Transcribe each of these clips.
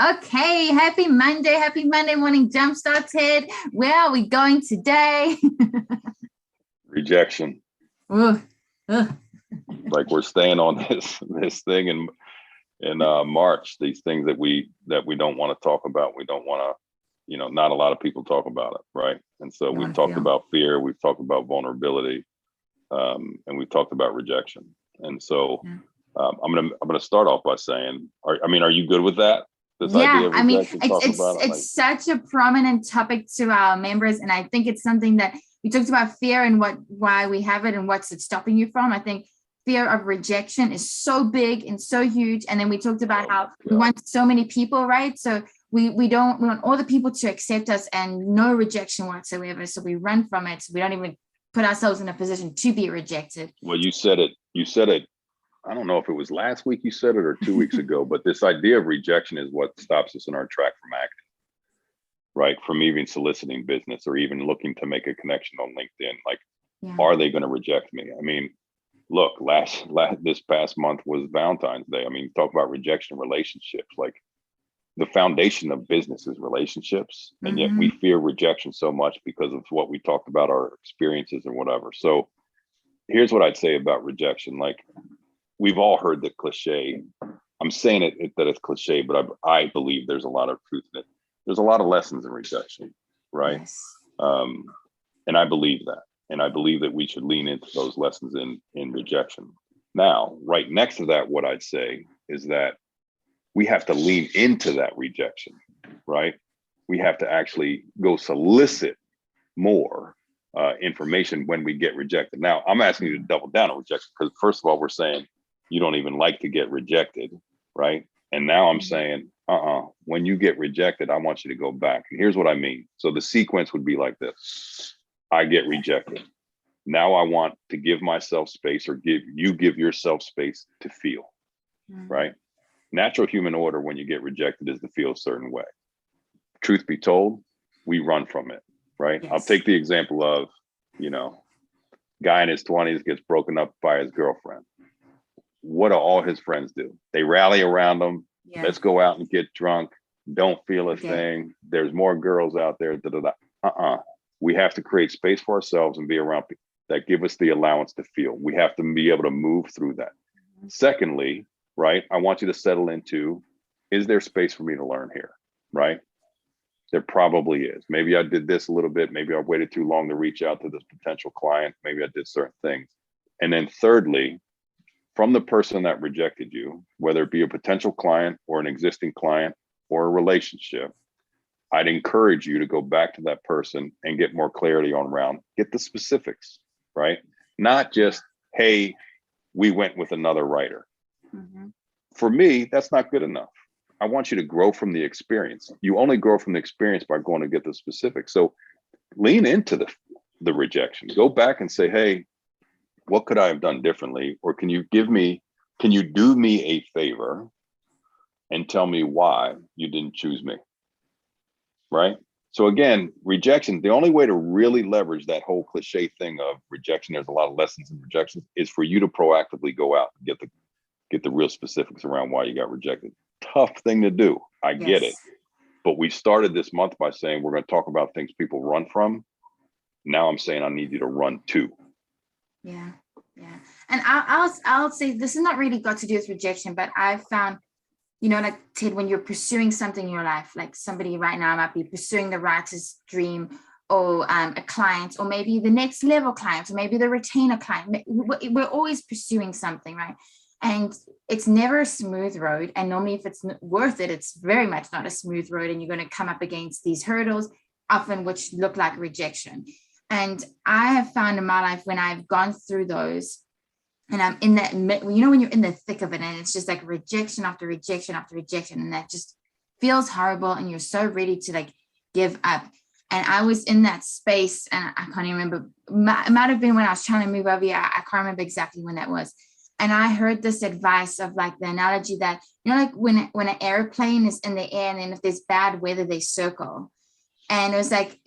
Okay, happy Monday morning, Jumpstart, Ted. Where are we going today? Rejection. Ooh, ugh. Like we're staying on this thing in March. These things that we don't want to talk about. We don't want to, not a lot of people talk about it, right? And so You we've wanna talked feel. about fear, we've talked about vulnerability, and we've talked about rejection. And so Yeah. I'm gonna start off by saying, are you good with that? This idea Yeah, of I mean, rejection, it's talking it's about it, like, it's such a prominent topic to our members, and I think it's something that we talked about fear and why we have it and what's it stopping you from. I think fear of rejection is so big and so huge, and then we talked about how we want so many people, right? So we want all the people to accept us and no rejection whatsoever. So we run from it. We don't even put ourselves in a position to be rejected. well, you said it. I don't know if it was last week you said it or 2 weeks ago, but this idea of rejection is what stops us in our track from acting, right? From even soliciting business or even looking to make a connection on LinkedIn. Like, Yeah. are they going to reject me? I mean, look, this past month was Valentine's Day. I mean, talk about rejection in relationships. Like, the foundation of business is relationships, and yet we fear rejection so much because of what we talked about, our experiences and whatever. So here's what I'd say about rejection. Like, we've all heard the cliche. I'm saying that it's cliche, but I believe there's a lot of truth in it. There's a lot of lessons in rejection, right? Yes. And I believe that. And I believe that we should lean into those lessons in rejection. Now, right next to that, what I'd say is that we have to lean into that rejection, right? We have to actually go solicit more information when we get rejected. Now, I'm asking you to double down on rejection because, first of all, we're saying you don't even like to get rejected, right? And now I'm saying, when you get rejected, I want you to go back. And here's what I mean. So the sequence would be like this. I get rejected. Now I want to give myself space, or give yourself space to feel, right? Natural human order when you get rejected is to feel a certain way. Truth be told, we run from it, right? Yes. I'll take the example of, guy in his 20s gets broken up by his girlfriend. What do all his friends do? They rally around him. Yeah. Let's go out and get drunk. Don't feel a Okay. thing. There's more girls out there. We have to create space for ourselves and be around people that give us the allowance to feel. We have to be able to move through that. Secondly, right, I want you to settle into, is there space for me to learn here, right? There probably is. Maybe I did this a little bit. Maybe I waited too long to reach out to this potential client. Maybe I did certain things. And then thirdly, from the person that rejected you, whether it be a potential client or an existing client or a relationship, I'd encourage you to go back to that person and get more clarity get the specifics, right? Not just, hey, we went with another writer. For me, that's not good enough. I want you to grow from the experience. You only grow from the experience by going to get the specifics. So lean into the rejection. Go back and say, hey, what could I have done differently? Or can you do me a favor and tell me why you didn't choose me, right? So again, rejection, the only way to really leverage that whole cliche thing of rejection, there's a lot of lessons in rejection, is for you to proactively go out and get the real specifics around why you got rejected. Tough thing to do. I get it. But we started this month by saying we're going to talk about things people run from. Now I'm saying I need you to run to. Yeah. And I'll say this is not really got to do with rejection, but I've found, like Ted, when you're pursuing something in your life, like somebody right now might be pursuing the writer's dream, or a client, or maybe the next level client, or maybe the retainer client. We're always pursuing something, right? And it's never a smooth road. And normally if it's worth it, it's very much not a smooth road. And you're going to come up against these hurdles, often which look like rejection. And I have found in my life when I've gone through those, and I'm in that, when you're in the thick of it, and it's just like rejection after rejection after rejection, and that just feels horrible, and you're so ready to like give up. And I was in that space, and I can't even remember. It might have been when I was trying to move over here. I can't remember exactly when that was. And I heard this advice of like the analogy that, like when an airplane is in the air, and then if there's bad weather, they circle. And it was like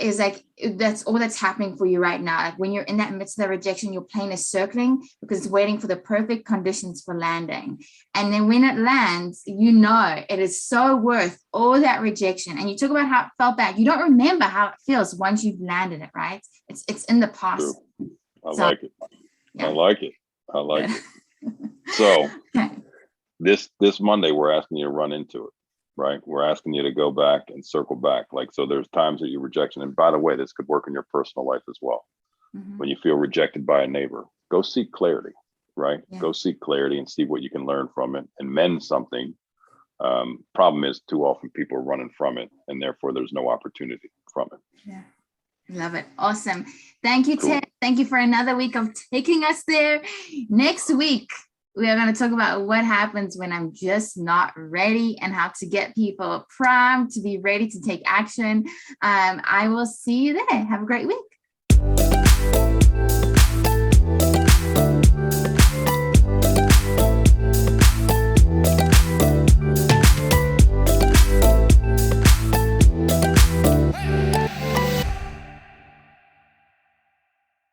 that's all that's happening for you right now. Like when you're in that midst of the rejection, your plane is circling because it's waiting for the perfect conditions for landing. And then when it lands, you know it is so worth all that rejection. And you talk about how it felt bad. You don't remember how it feels once you've landed it, right? It's in the past. True. I So, like it. yeah. I like it. I like it. So Okay. this Monday, we're asking you to run into it, right? We're asking you to go back and circle back. Like, so there's times that you rejection. And by the way, this could work in your personal life as well. Mhm. When you feel rejected by a neighbor, go seek clarity, right? Yeah. Go seek clarity and see what you can learn from it and mend something. Problem is too often people are running from it and therefore there's no opportunity from it. Yeah. Love it. Awesome. Thank you, Cool. Ted. Thank you for another week of taking us there. Next week, we are going to talk about what happens when I'm just not ready and how to get people primed to be ready to take action. I will see you there. Have a great week.